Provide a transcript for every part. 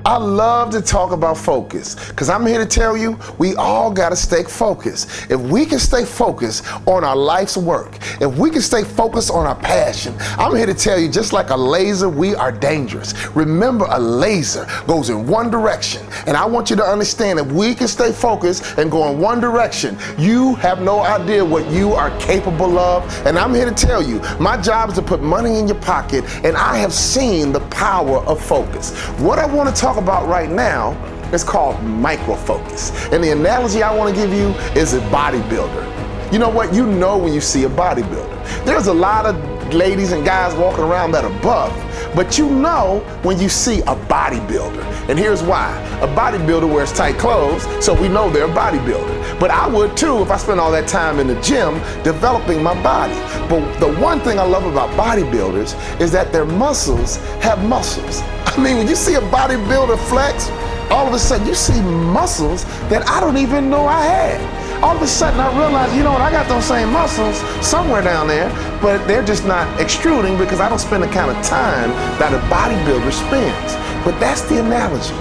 I love to talk about focus because I'm here to tell you we all got to stay focused. If we can stay focused on our life's work, if we can stay focused on our passion, I'm here to tell you just like a laser, we are dangerous. Remember, a laser goes in one direction, and I want you to understand if we can stay focused and go in one direction, you have no idea what you are capable of. And I'm here to tell you, my job is to put money in your pocket, and I have seen the power of focus. What I want to talk about right now is called micro-focus. And the analogy I want to give you is a bodybuilder. You know what? You know when you see a bodybuilder. There's a lot of ladies and guys walking around that are buff, but you know when you see a bodybuilder. And here's why. A bodybuilder wears tight clothes, so we know they're a bodybuilder. But I would too if I spent all that time in the gym developing my body. But the one thing I love about bodybuilders is that their muscles have muscles. I mean, when you see a bodybuilder flex, all of a sudden you see muscles that I don't even know I had. All of a sudden I realize, you know what, I got those same muscles somewhere down there, but they're just not extruding because I don't spend the kind of time that a bodybuilder spends. But that's the analogy.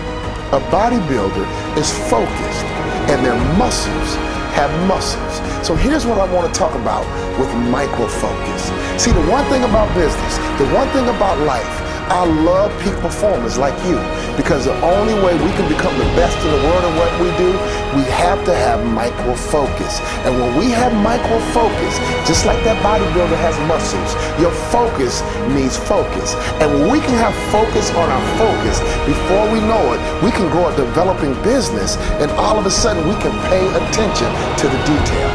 A bodybuilder is focused and their muscles have muscles. So here's what I want to talk about with micro-focus. See, the one thing about business, the one thing about life, I love peak performers like you because the only way we can become the best in the world at what we do, we have to have micro-focus. And when we have micro-focus, just like that bodybuilder has muscles, your focus needs focus. And when we can have focus on our focus, before we know it, we can grow a developing business, and all of a sudden we can pay attention to the detail.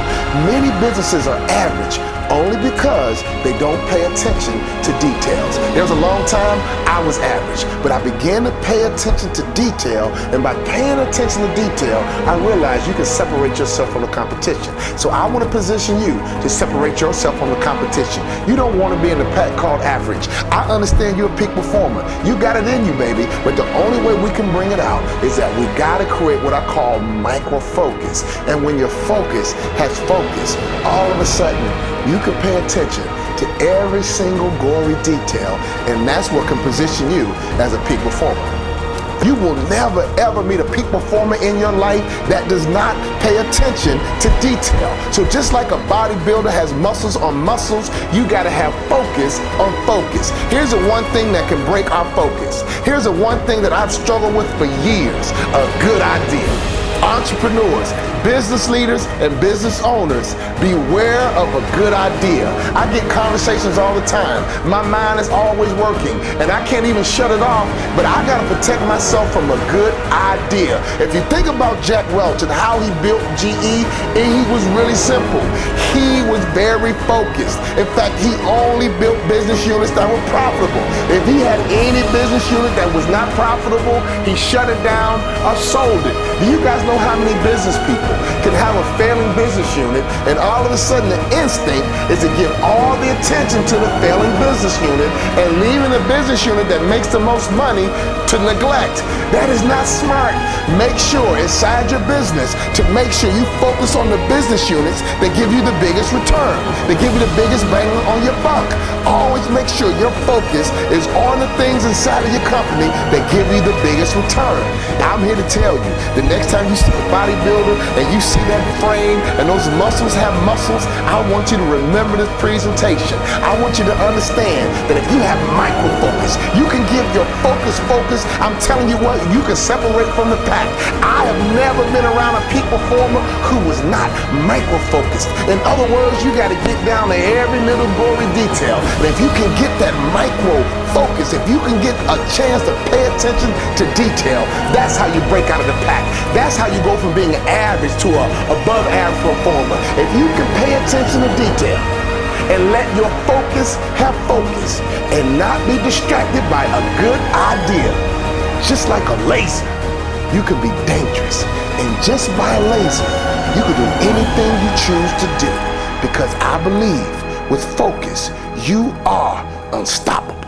Many businesses are average only because they don't pay attention to details. There was a long time I was average, but I began to pay attention to detail, and by paying attention to detail, I realized you can separate yourself from the competition. So I want to position you to separate yourself from the competition. You don't want to be in the pack called average. I understand you're a peak performer. You got it in you, baby, but the only way we can bring it out is that we got to create what I call micro-focus. And when your focus has focus, all of a sudden, you can pay attention to every single gory detail, and that's what can position you as a peak performer. You will never ever meet a peak performer in your life that does not pay attention to detail. So just like a bodybuilder has muscles on muscles, you gotta have focus on focus. Here's the one thing that can break our focus. Here's the one thing that I've struggled with for years, a good idea. Entrepreneurs, business leaders, and business owners, beware of a good idea. I get conversations all the time. My mind is always working, and I can't even shut it off, but I gotta protect myself from a good idea. If you think about Jack Welch and how he built GE, he was really simple. He was very focused. In fact, he only built business units that were profitable. If he had any business unit that was not profitable, he shut it down or sold it. Do you guys know how many business people can have a failing business unit, and all of a sudden the instinct is to give all the attention to the failing business unit and leaving the business unit that makes the most money to neglect? That is not smart. Make sure inside your business to make sure you focus on the business units that give you the biggest return, that give you the biggest bang on your buck. Always make sure your focus is on the things inside of your company that give you the biggest return. I'm here to tell you, the next time you see a bodybuilder and you see that frame and those muscles have muscles, I want you to remember this presentation. I want you to understand that if you have micro-focus, you can give your focus. I'm telling you what, you can separate from the pack. I have never been around a peak performer who was not micro-focused. In other words, you got to get down to every little gory detail. And if you can get that micro-focus, if you can get a chance to pay attention to detail, that's how you break out of the pack. That's how you go from being an average to a above average performer. If you can pay attention to detail and let your focus have focus and not be distracted by a good idea, just like a laser, you can be dangerous. And just by a laser, you can do anything you choose to do, because I believe with focus, you are unstoppable.